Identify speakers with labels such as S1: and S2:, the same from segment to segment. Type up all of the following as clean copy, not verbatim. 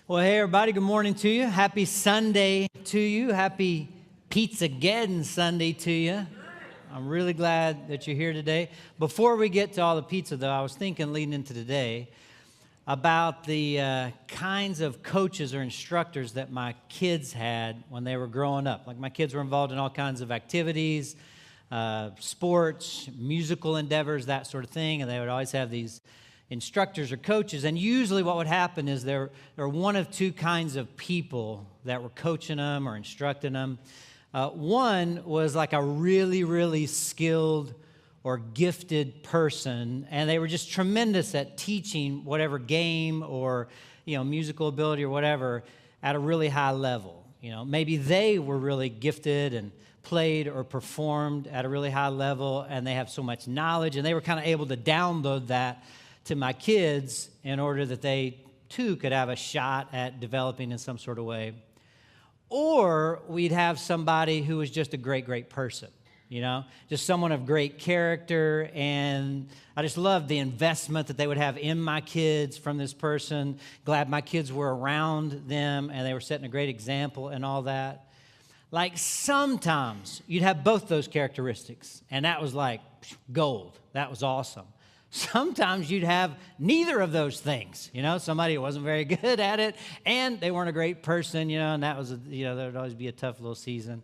S1: Well, hey, everybody, good morning to you. Happy Sunday to you. Happy Pizza-geddon Sunday to you. I'm really glad that you're here today. Before we get to all the pizza, though, I was thinking leading into today about the kinds of coaches or instructors that my kids had when they were growing up. Like my kids were involved in all kinds of activities, sports, musical endeavors, that sort of thing, and they would always have these instructors or coaches, and usually what would happen is there were one of two kinds of people that were coaching them or instructing them. One was like a really, really skilled or gifted person, and they were just tremendous at teaching whatever game or musical ability or whatever at a really high level. Maybe they were really gifted and played or performed at a really high level, and they have so much knowledge, and they were kind of able to download that to my kids in order that they too could have a shot at developing in some sort of way. Or we'd have somebody who was just a great, great person, just someone of great character. And I just loved the investment that they would have in my kids from this person. Glad my kids were around them and they were setting a great example and all that. Like sometimes you'd have both those characteristics, and that was like gold. That was awesome. Sometimes you'd have neither of those things, somebody who wasn't very good at it, and they weren't a great person, and that was, there would always be a tough little season.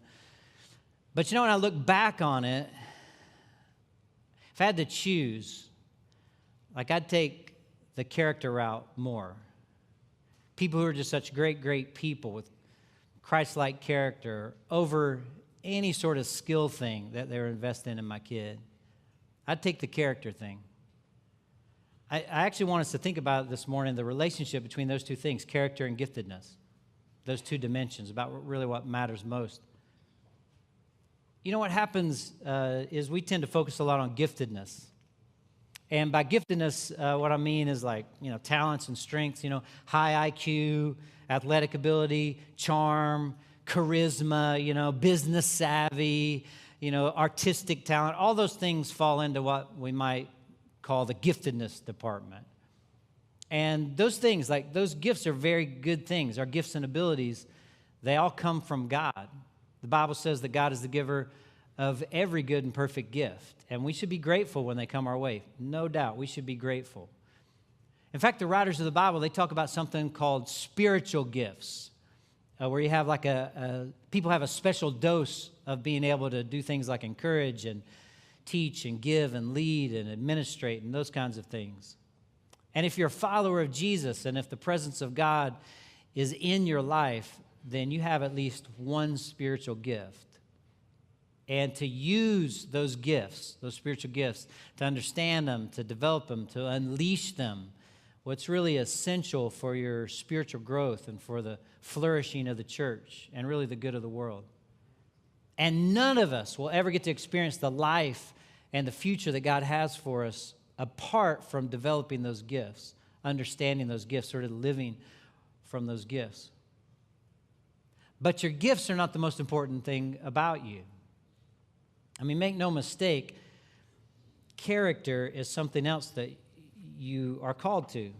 S1: But when I look back on it, if I had to choose, I'd take the character route more. People who are just such great, great people with Christ-like character over any sort of skill thing that they were investing in my kid. I'd take the character thing. I actually want us to think about this morning the relationship between those two things, character and giftedness, those two dimensions, about what matters most. What happens is we tend to focus a lot on giftedness. And by giftedness, what I mean is talents and strengths, high IQ, athletic ability, charm, charisma, business savvy, artistic talent. All those things fall into what we might call the giftedness department. And those things, those gifts are very good things. Our gifts and abilities, they all come from God. The Bible says that God is the giver of every good and perfect gift. And we should be grateful when they come our way. No doubt, we should be grateful. In fact, the writers of the Bible, they talk about something called spiritual gifts, where you have people have a special dose of being able to do things like encourage and teach and give and lead and administrate and those kinds of things. And if you're a follower of Jesus and if the presence of God is in your life, then you have at least one spiritual gift. And to use those gifts, those spiritual gifts, to understand them, to develop them, to unleash them, what's really essential for your spiritual growth and for the flourishing of the church and really the good of the world. And none of us will ever get to experience the life and the future that God has for us apart from developing those gifts, understanding those gifts, sort of living from those gifts. But your gifts are not the most important thing about you. Make no mistake, character is something else that you are called to.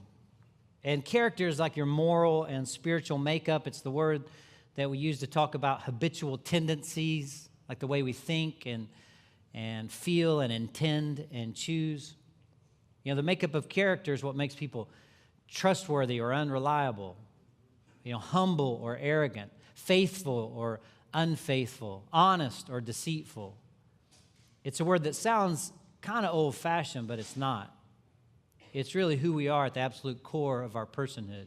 S1: And character is like your moral and spiritual makeup. It's the word that we use to talk about habitual tendencies, like the way we think and feel and intend and choose. The makeup of character is what makes people trustworthy or unreliable, humble or arrogant, faithful or unfaithful, honest or deceitful. It's a word that sounds kind of old-fashioned, but it's not. It's really who we are at the absolute core of our personhood.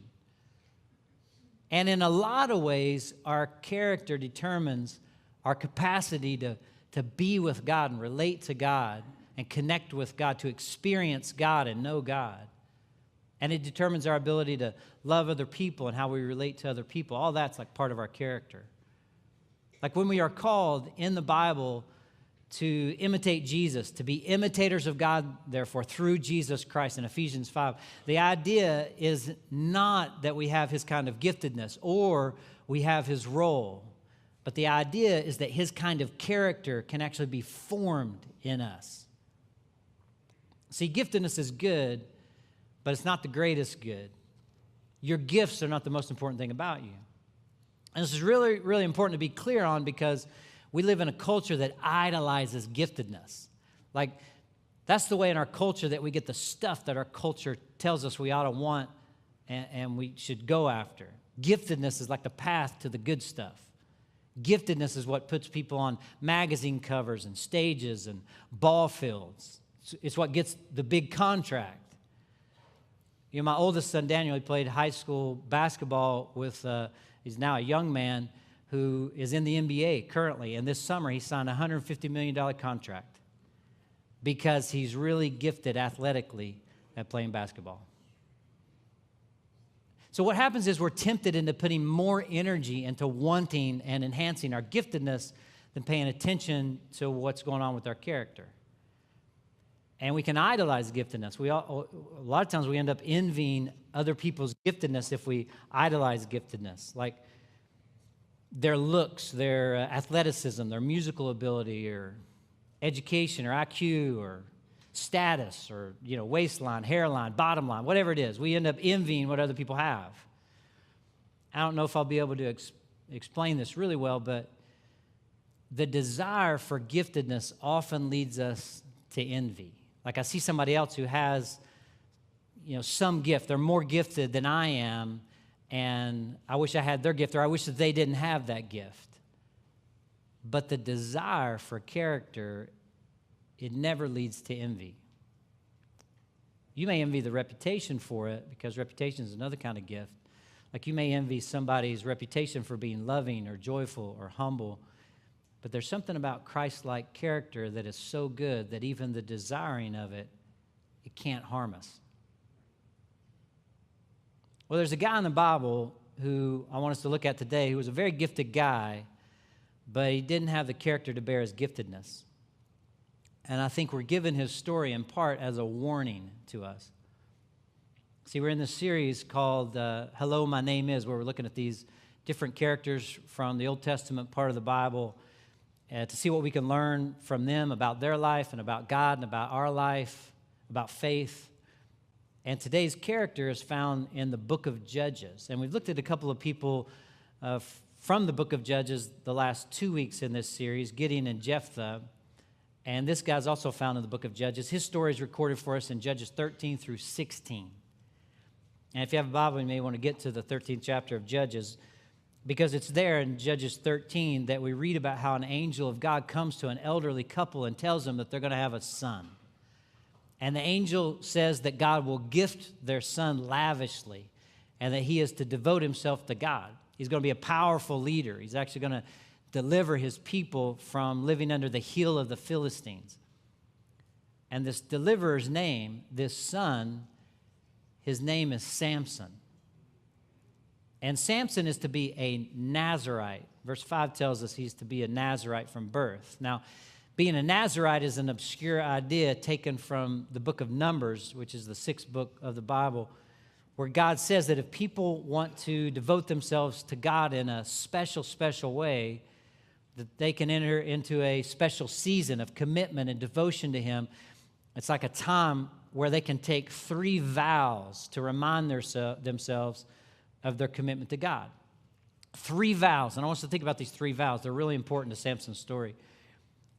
S1: And in a lot of ways, our character determines our capacity to be with God and relate to God and connect with God, to experience God and know God. And it determines our ability to love other people and how we relate to other people. All that's part of our character. When we are called in the Bible to imitate Jesus, to be imitators of God, therefore, through Jesus Christ in Ephesians 5. The idea is not that we have his kind of giftedness or we have his role, but the idea is that his kind of character can actually be formed in us. See, giftedness is good, but it's not the greatest good. Your gifts are not the most important thing about you. And this is really, really important to be clear on because we live in a culture that idolizes giftedness. Like, that's the way in our culture that we get the stuff that our culture tells us we ought to want and we should go after. Giftedness is like the path to the good stuff. Giftedness is what puts people on magazine covers and stages and ball fields. It's what gets the big contract. You know, my oldest son, Daniel, he played high school basketball with, he's now a young man who is in the NBA currently. And this summer, he signed a $150 million contract because he's really gifted athletically at playing basketball. So what happens is we're tempted into putting more energy into wanting and enhancing our giftedness than paying attention to what's going on with our character. And we can idolize giftedness. A lot of times we end up envying other people's giftedness if we idolize giftedness, like their looks, their athleticism, their musical ability, or education, or IQ, or status, or waistline, hairline, bottom line, whatever it is. We end up envying what other people have. I don't know if I'll be able to explain this really well, but the desire for giftedness often leads us to envy. Like, I see somebody else who has, some gift. They're more gifted than I am, and I wish I had their gift, or I wish that they didn't have that gift. But the desire for character, it never leads to envy. You may envy the reputation for it, because reputation is another kind of gift. Like, you may envy somebody's reputation for being loving or joyful or humble, but there's something about Christ-like character that is so good that even the desiring of it, it can't harm us. Well, there's a guy in the Bible who I want us to look at today who was a very gifted guy, but he didn't have the character to bear his giftedness. And I think we're given his story in part as a warning to us. See, we're in this series called Hello, My Name Is, where we're looking at these different characters from the Old Testament part of the Bible to see what we can learn from them about their life and about God and about our life, about faith. And today's character is found in the book of Judges. And we've looked at a couple of people from the book of Judges the last 2 weeks in this series, Gideon and Jephthah. And this guy's also found in the book of Judges. His story is recorded for us in Judges 13 through 16. And if you have a Bible, you may want to get to the 13th chapter of Judges, because it's there in Judges 13 that we read about how an angel of God comes to an elderly couple and tells them that they're going to have a son. And the angel says that God will gift their son lavishly and that he is to devote himself to God. He's going to be a powerful leader. He's actually going to deliver his people from living under the heel of the Philistines. And this deliverer's name, this son, his name is Samson. And Samson is to be a Nazirite. Verse 5 tells us he's to be a Nazirite from birth. Now, being a Nazirite is an obscure idea taken from the book of Numbers, which is the 6th book of the Bible, where God says that if people want to devote themselves to God in a special, special way, that they can enter into a special season of commitment and devotion to Him. It's like a time where they can take 3 vows to remind themselves of their commitment to God. 3 vows. And I want us to think about these 3 vows. They're really important to Samson's story.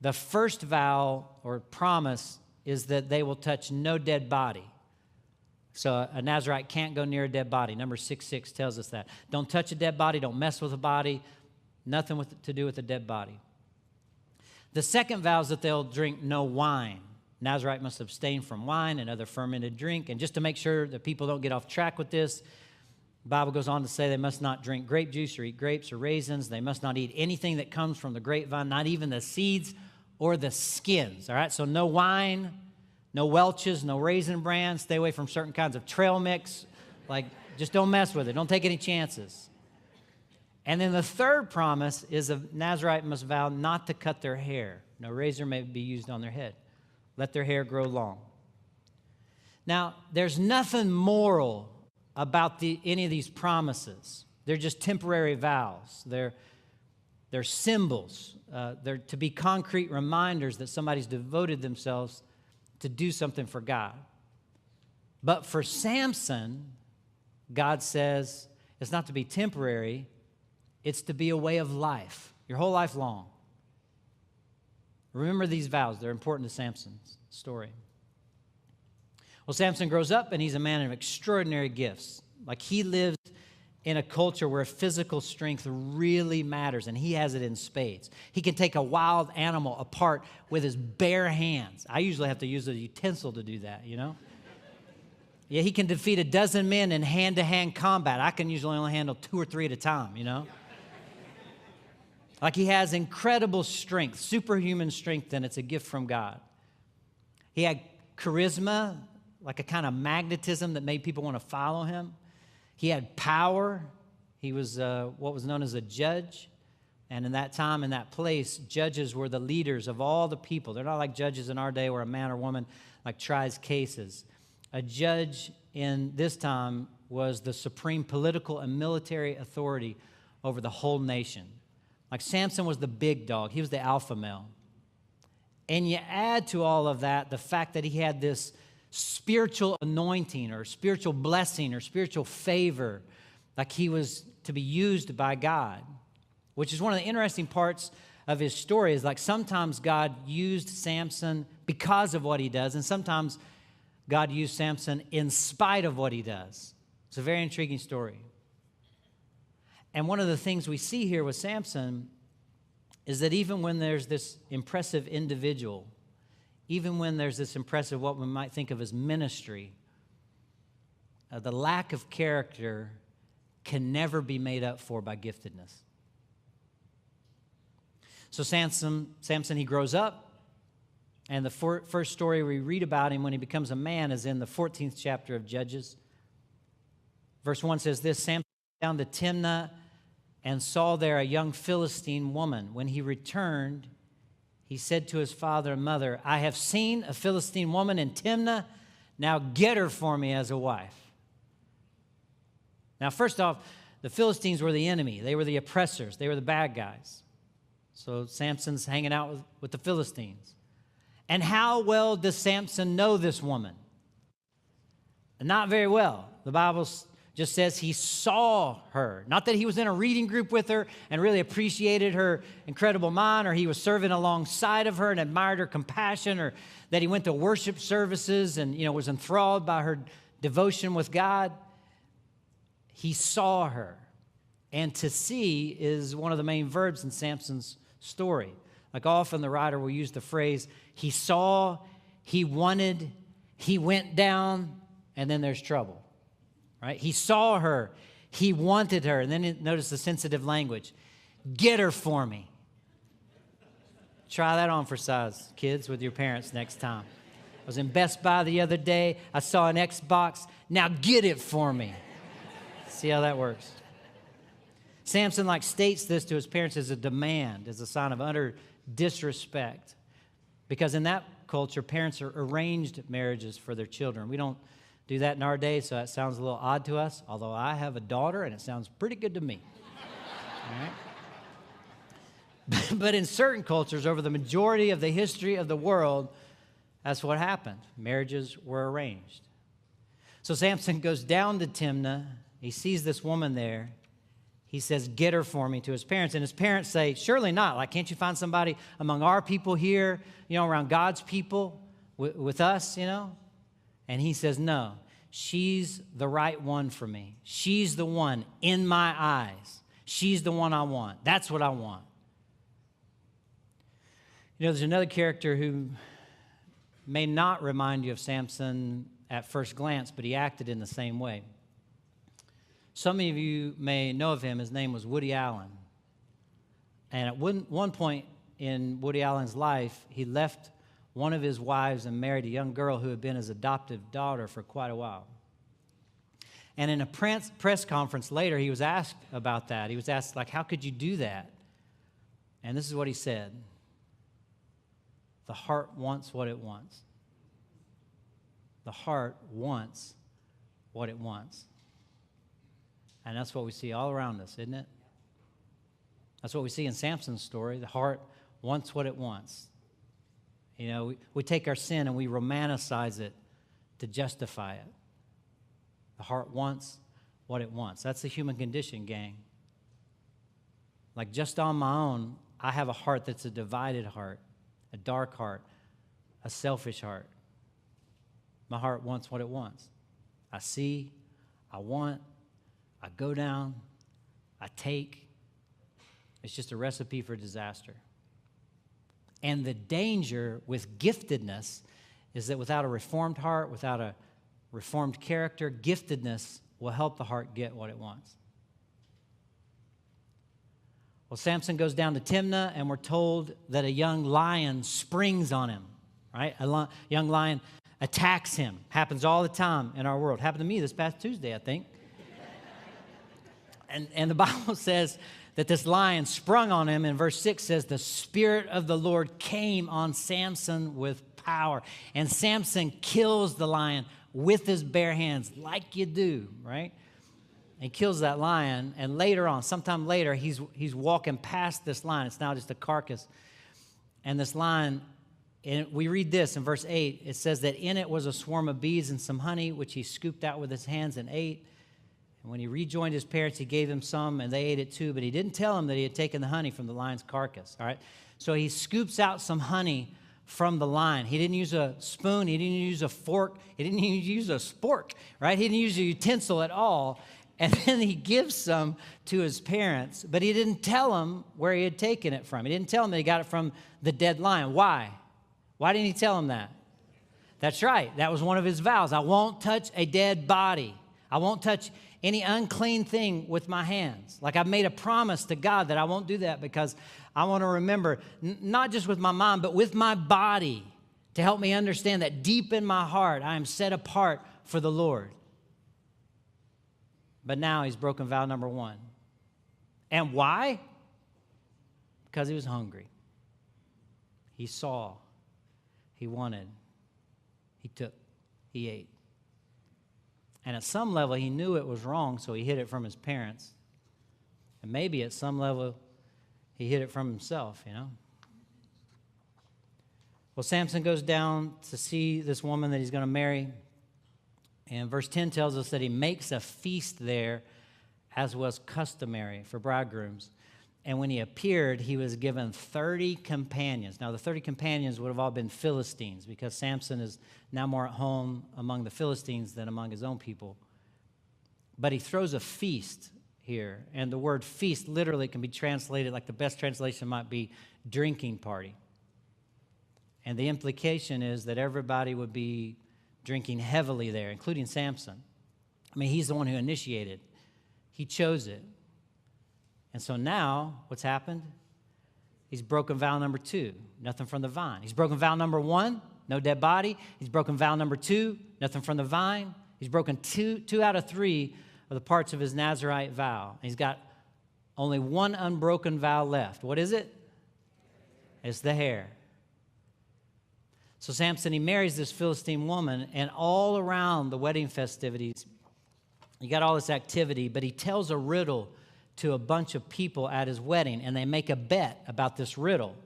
S1: The first vow or promise is that they will touch no dead body. So a Nazirite can't go near a dead body. Numbers 6:6 tells us that. Don't touch a dead body. Don't mess with a body. Nothing to do with a dead body. The second vow is that they'll drink no wine. Nazirite must abstain from wine and other fermented drink. And just to make sure that people don't get off track with this, the Bible goes on to say they must not drink grape juice or eat grapes or raisins. They must not eat anything that comes from the grapevine, not even the seeds or the skins. All right, so no wine, no Welch's, no Raisin Bran. Stay away from certain kinds of trail mix. Like, just don't mess with it. Don't take any chances. And then the third promise is a Nazirite must vow not to cut their hair. No razor may be used on their head. Let their hair grow long. Now, there's nothing moral about any of these promises. They're just temporary vows. They're symbols. They're to be concrete reminders that somebody's devoted themselves to do something for God. But for Samson, God says it's not to be temporary, it's to be a way of life, your whole life long. Remember these vows. They're important to Samson's story. Well, Samson grows up, and he's a man of extraordinary gifts. Like, he lives in a culture where physical strength really matters, and he has it in spades. He can take a wild animal apart with his bare hands. I usually have to use a utensil to do that, you know? Yeah, he can defeat a dozen men in hand-to-hand combat. I can usually only handle 2 or 3 at a time, you know? Like, he has incredible strength, superhuman strength, and it's a gift from God. He had charisma, like a kind of magnetism that made people want to follow him. He had power. He was what was known as a judge. And in that time, in that place, judges were the leaders of all the people. They're not like judges in our day where a man or woman like tries cases. A judge in this time was the supreme political and military authority over the whole nation. Like, Samson was the big dog. He was the alpha male. And you add to all of that the fact that he had this spiritual anointing or spiritual blessing or spiritual favor, like he was to be used by God, which is one of the interesting parts of his story. Is like, sometimes God used Samson because of what he does, and sometimes God used Samson in spite of what he does. It's a very intriguing story. And one of the things we see here with Samson is that even when there's this impressive individual, even when there's this impressive, what we might think of as ministry, the lack of character can never be made up for by giftedness. So Samson, he grows up, and the first story we read about him when he becomes a man is in the 14th chapter of Judges. Verse 1 says this: Samson went down to Timnah and saw there a young Philistine woman. When he returned, he said to his father and mother, I have seen a Philistine woman in Timnah. Now get her for me as a wife. Now, first off, the Philistines were the enemy. They were the oppressors. They were the bad guys. So Samson's hanging out with the Philistines. And how well does Samson know this woman? Not very well. The Bible just says he saw her. Not that he was in a reading group with her and really appreciated her incredible mind, or he was serving alongside of her and admired her compassion, or that he went to worship services and, was enthralled by her devotion with God. He saw her. And to see is one of the main verbs in Samson's story. Like, often the writer will use the phrase, he saw, he wanted, he went down, and then there's trouble. Right? He saw her. He wanted her. And then notice the sensitive language. Get her for me. Try that on for size, kids, with your parents next time. I was in Best Buy the other day. I saw an Xbox. Now get it for me. See how that works. Samson states this to his parents as a demand, as a sign of utter disrespect. Because in that culture, parents are arranged marriages for their children. We don't do that in our day, so that sounds a little odd to us, although I have a daughter, and it sounds pretty good to me. All right? But in certain cultures, over the majority of the history of the world, that's what happened. Marriages were arranged. So Samson goes down to Timnah. He sees this woman there. He says, get her for me, to his parents. And his parents say, surely not. Can't you find somebody among our people here, around God's people, with us, And he says, no, she's the right one for me. She's the one in my eyes. She's the one I want. That's what I want. There's another character who may not remind you of Samson at first glance, but he acted in the same way. Some of you may know of him. His name was Woody Allen. And at one point in Woody Allen's life, he left one of his wives and married a young girl who had been his adoptive daughter for quite a while. And in a press conference later, he was asked about that. He was asked, how could you do that? And this is what he said. The heart wants what it wants. The heart wants what it wants. And that's what we see all around us, isn't it? That's what we see in Samson's story. The heart wants what it wants. We take our sin and we romanticize it to justify it. The heart wants what it wants. That's the human condition, gang. Like just on my own, I have a heart that's a divided heart, a dark heart, a selfish heart. My heart wants what it wants. I see, I want, I go down, I take. It's just a recipe for disaster. And the danger with giftedness is that without a reformed heart, without a reformed character, giftedness will help the heart get what it wants. Well, Samson goes down to Timnah, and we're told that a young lion springs on him, right? A young lion attacks him. Happens all the time in our world. Happened to me this past Tuesday, I think. And the Bible says that this lion sprung on him, and verse 6 says, the Spirit of the Lord came on Samson with power. And Samson kills the lion with his bare hands, like you do, right? He kills that lion, and later on, sometime later, he's walking past this lion. It's now just a carcass. And this lion, and we read this in verse 8. It says that in it was a swarm of bees and some honey, which he scooped out with his hands and ate. And when he rejoined his parents, he gave them some, and they ate it too. But he didn't tell them that he had taken the honey from the lion's carcass, all right? So he scoops out some honey from the lion. He didn't use a spoon. He didn't use a fork. He didn't even use a spork, right? He didn't use a utensil at all. And then he gives some to his parents, but he didn't tell them where he had taken it from. He didn't tell them that he got it from the dead lion. Why? Why didn't he tell them that? That's right. That was one of his vows. I won't touch a dead body. I won't touch any unclean thing with my hands. Like I've made a promise to God that I won't do that because I want to remember, not just with my mind, but with my body, to help me understand that deep in my heart, I am set apart for the Lord. But now he's broken vow number 1. And why? Because he was hungry. He saw. He wanted. He took. He ate. And at some level, he knew it was wrong, so he hid it from his parents. And maybe at some level, he hid it from himself, you know. Well, Samson goes down to see this woman that he's going to marry. And verse 10 tells us that he makes a feast there, as was customary for bridegrooms. And when he appeared, he was given 30 companions. Now, the 30 companions would have all been Philistines, because Samson is now more at home among the Philistines than among his own people. But he throws a feast here. And the word feast literally can be translated, like the best translation might be drinking party. And the implication is that everybody would be drinking heavily there, including Samson. I mean, he's the one who initiated. He chose it. And so now, what's happened? He's broken vow number 2, nothing from the vine. He's broken vow number 1, no dead body. He's broken vow number 2, nothing from the vine. He's broken two out of 3 of the parts of his Nazirite vow. He's got only one unbroken vow left. What is it? It's the hair. So Samson, he marries this Philistine woman, and all around the wedding festivities, you got all this activity, but he tells a riddle to a bunch of people at his wedding, and they make a bet about this riddle.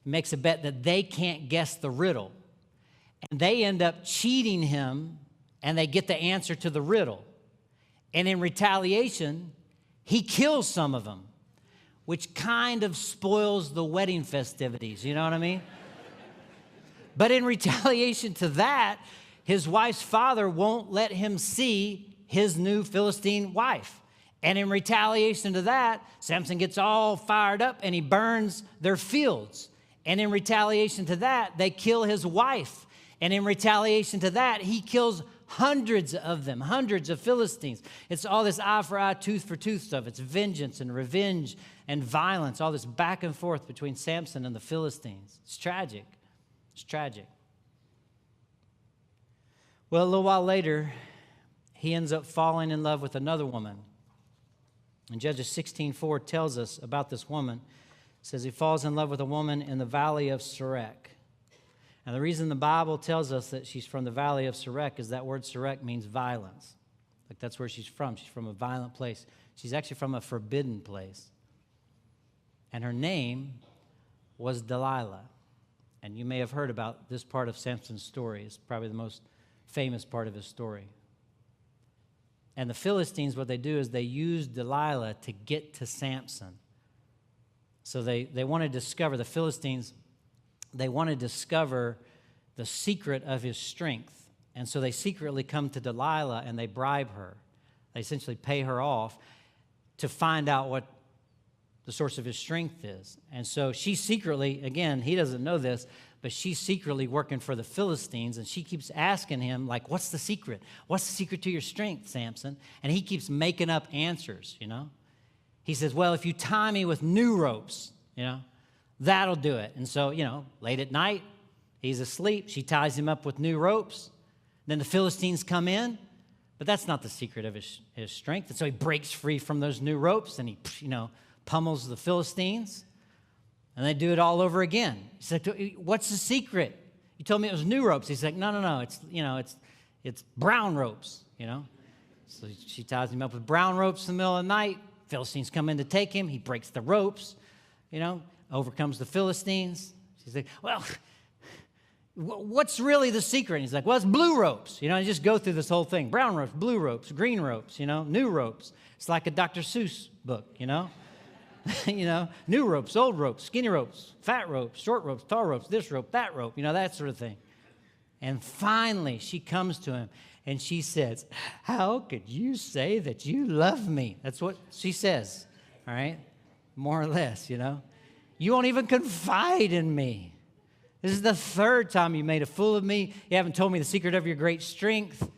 S1: He makes a bet that they can't guess the riddle. And they end up cheating him, and they get the answer to the riddle. And in retaliation, he kills some of them, which kind of spoils the wedding festivities, you know what I mean? But in retaliation to that, his wife's father won't let him see his new Philistine wife. And in retaliation to that, Samson gets all fired up and he burns their fields. And in retaliation to that, they kill his wife. And in retaliation to that, he kills hundreds of them, hundreds of Philistines. It's all this eye for eye, tooth for tooth stuff. It's vengeance and revenge and violence, all this back and forth between Samson and the Philistines. It's tragic. It's tragic. Well, a little while later, he ends up falling in love with another woman. And Judges 16:4 tells us about this woman. It says he falls in love with a woman in the valley of Sorek. And the reason the Bible tells us that she's from the valley of Sorek is that word Sorek means violence. Like that's where she's from. She's from a violent place. She's actually from a forbidden place. And her name was Delilah. And you may have heard about this part of Samson's story. It's probably the most famous part of his story. And the Philistines, what they do is they use Delilah to get to Samson. So they want to discover, the Philistines, they want to discover the secret of his strength. And so they secretly come to Delilah and they bribe her. They essentially pay her off to find out what the source of his strength is. And so she secretly, again, he doesn't know this, but she's secretly working for the Philistines, and she keeps asking him, like, what's the secret? What's the secret to your strength, Samson? And he keeps making up answers, you know. He says, well, if you tie me with new ropes, you know, that'll do it. And so, you know, late at night, he's asleep. She ties him up with new ropes. Then the Philistines come in, but that's not the secret of his strength. And so he breaks free from those new ropes, and he, you know, pummels the Philistines. And they do it all over again. He's like, what's the secret? You told me it was new ropes. He's like, no, it's, you know, it's brown ropes, you know. So she ties him up with brown ropes in the middle of the night. Philistines come in to take him. He breaks the ropes, you know, overcomes the Philistines. She's like, well, what's really the secret? And he's like, well, it's blue ropes. You know, you just go through this whole thing. Brown ropes, blue ropes, green ropes, you know, new ropes. It's like a Dr. Seuss book, you know. You know, new ropes, old ropes, skinny ropes, fat ropes, short ropes, tall ropes, this rope, that rope, you know, that sort of thing. And finally, she comes to him and she says, how could you say that you love me? That's what she says, all right? More or less, you know. You won't even confide in me. This is the third time you made a fool of me. You haven't told me the secret of your great strength.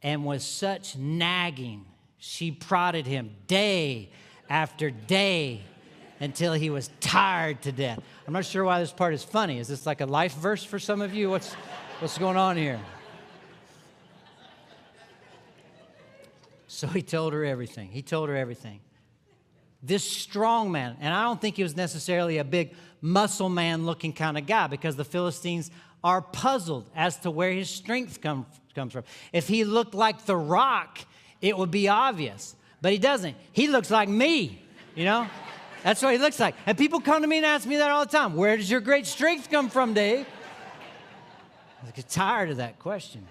S1: And with such nagging, she prodded him day after day until he was tired to death. I'm not sure why this part is funny. Is this like a life verse for some of you? What's going on here? So he told her everything. He told her everything. This strong man, and I don't think he was necessarily a big muscle man looking kind of guy, because the Philistines are puzzled as to where his strength comes from. If he looked like The Rock, it would be obvious. But he doesn't. He looks like me, you know? That's what he looks like. And people come to me and ask me that all the time. Where does your great strength come from, Dave? I get tired of that question.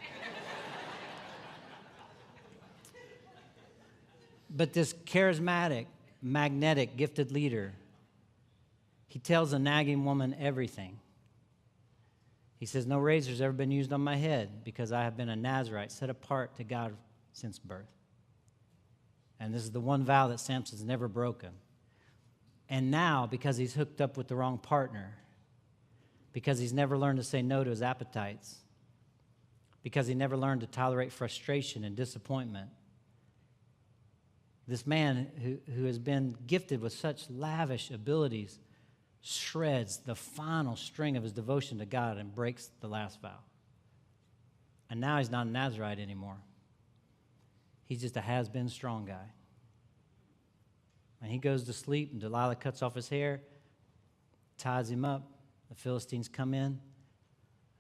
S1: But this charismatic, magnetic, gifted leader, he tells a nagging woman everything. He says, no razor's ever been used on my head because I have been a Nazarite, set apart to God since birth. And this is the one vow that Samson's never broken. And now, because he's hooked up with the wrong partner, because he's never learned to say no to his appetites, because he never learned to tolerate frustration and disappointment, this man who has been gifted with such lavish abilities shreds the final string of his devotion to God and breaks the last vow. And now he's not a Nazarite anymore. He's just a has-been strong guy. And he goes to sleep, and Delilah cuts off his hair, ties him up. The Philistines come in, and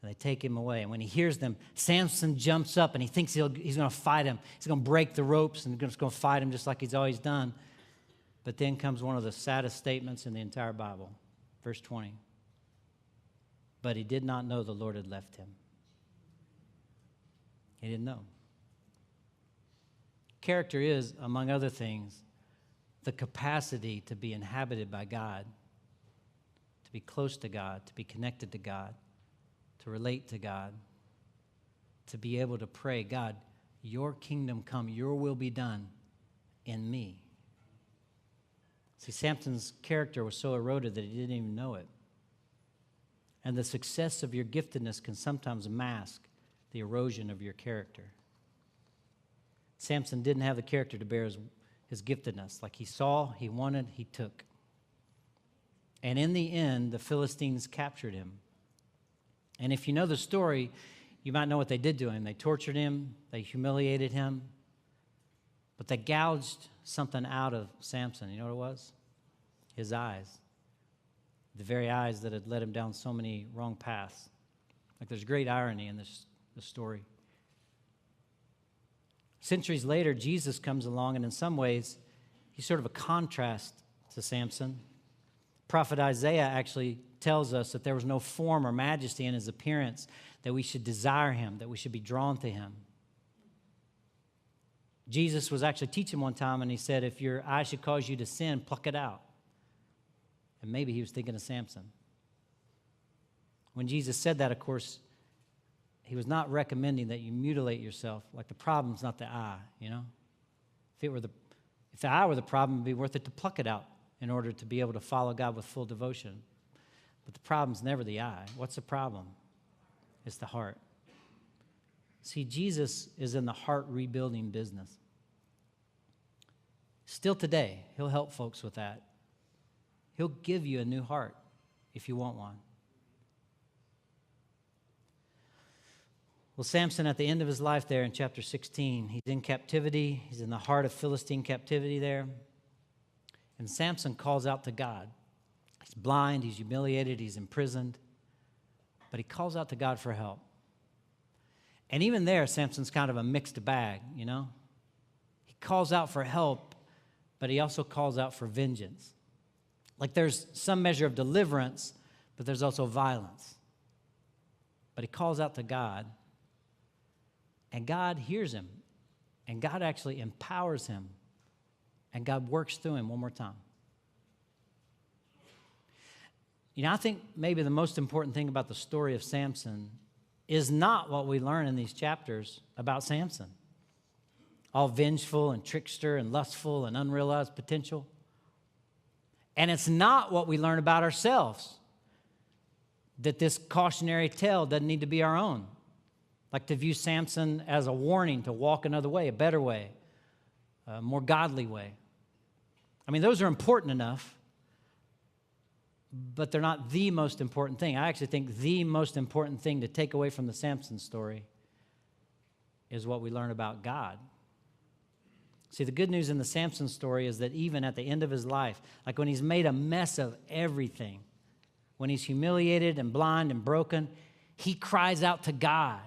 S1: they take him away. And when he hears them, Samson jumps up, and he thinks he's going to fight him. He's going to break the ropes, and he's going to fight him just like he's always done. But then comes one of the saddest statements in the entire Bible, verse 20. But he did not know the Lord had left him. He didn't know. Character is, among other things, the capacity to be inhabited by God, to be close to God, to be connected to God, to relate to God, to be able to pray, God, your kingdom come, your will be done in me. See, Samson's character was so eroded that he didn't even know it. And the success of your giftedness can sometimes mask the erosion of your character. Samson didn't have the character to bear his giftedness. Like he saw, he wanted, he took. And in the end, the Philistines captured him. And if you know the story, you might know what they did to him. They tortured him, they humiliated him, but they gouged something out of Samson. You know what it was? His eyes. The very eyes that had led him down so many wrong paths. Like there's great irony in this story. Centuries later, Jesus comes along, and in some ways, he's sort of a contrast to Samson. Prophet Isaiah actually tells us that there was no form or majesty in his appearance, that we should desire him, that we should be drawn to him. Jesus was actually teaching one time, and he said, if your eye should cause you to sin, pluck it out. And maybe he was thinking of Samson. When Jesus said that, of course, he was not recommending that you mutilate yourself. Like, the problem's not the eye, you know? If the eye were the problem, it'd be worth it to pluck it out in order to be able to follow God with full devotion. But the problem's never the eye. What's the problem? It's the heart. See, Jesus is in the heart rebuilding business. Still today, he'll help folks with that. He'll give you a new heart if you want one. Well, Samson, at the end of his life there in chapter 16, he's in captivity. He's in the heart of Philistine captivity there. And Samson calls out to God. He's blind, he's humiliated, he's imprisoned. But he calls out to God for help. And even there, Samson's kind of a mixed bag, you know? He calls out for help, but he also calls out for vengeance. Like, there's some measure of deliverance, but there's also violence. But he calls out to God, and God hears him, and God actually empowers him, and God works through him one more time. You know, I think maybe the most important thing about the story of Samson is not what we learn in these chapters about Samson. All vengeful and trickster and lustful and unrealized potential. And it's not what we learn about ourselves. That this cautionary tale doesn't need to be our own. Like to view Samson as a warning to walk another way, a better way, a more godly way. I mean, those are important enough, but they're not the most important thing. I actually think the most important thing to take away from the Samson story is what we learn about God. See, the good news in the Samson story is that even at the end of his life, like when he's made a mess of everything, when he's humiliated and blind and broken, he cries out to God,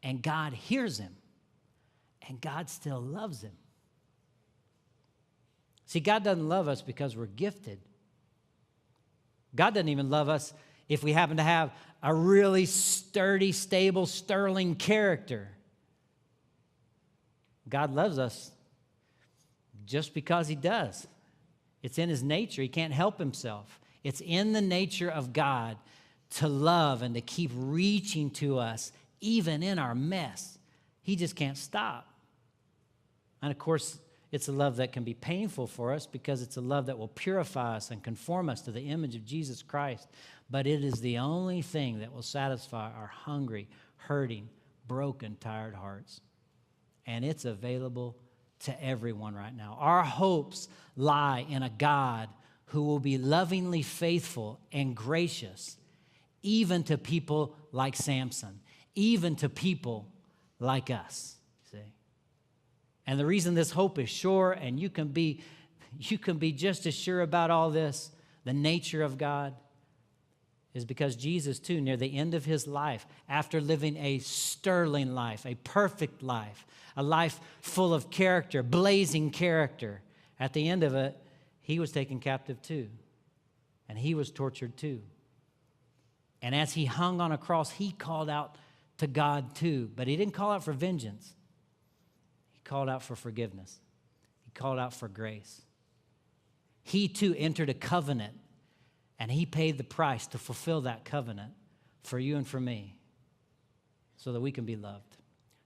S1: and God hears him, and God still loves him. See, God doesn't love us because we're gifted. God doesn't even love us if we happen to have a really sturdy, stable, sterling character. God loves us just because he does. It's in his nature. He can't help himself. It's in the nature of God to love and to keep reaching to us even in our mess. He just can't stop. And of course, it's a love that can be painful for us because it's a love that will purify us and conform us to the image of Jesus Christ. But it is the only thing that will satisfy our hungry, hurting, broken, tired hearts. And it's available to everyone right now. Our hopes lie in a God who will be lovingly faithful and gracious, even to people like Samson, even to people like us. And the reason this hope is sure, and you can be just as sure about all this, the nature of God, is because Jesus, too, near the end of his life, after living a sterling life, a perfect life, a life full of character, blazing character, at the end of it, he was taken captive too. And he was tortured too. And as he hung on a cross, he called out to God too. But he didn't call out for vengeance. He called out for forgiveness. He called out for grace. He too entered a covenant, and he paid the price to fulfill that covenant for you and for me so that we can be loved,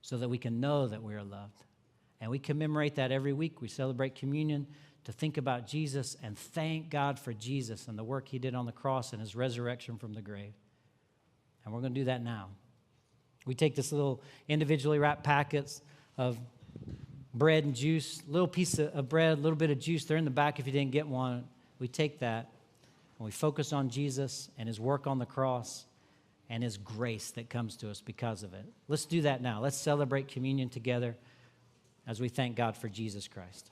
S1: so that we can know that we are loved. And we commemorate that every week. We celebrate communion to think about Jesus and thank God for Jesus and the work he did on the cross and his resurrection from the grave. And we're going to do that now. We take this little individually wrapped packets of bread and juice, a little piece of bread, a little bit of juice. They're in the back if you didn't get one. We take that and we focus on Jesus and his work on the cross and his grace that comes to us because of it. Let's do that now. Let's celebrate communion together as we thank God for Jesus Christ.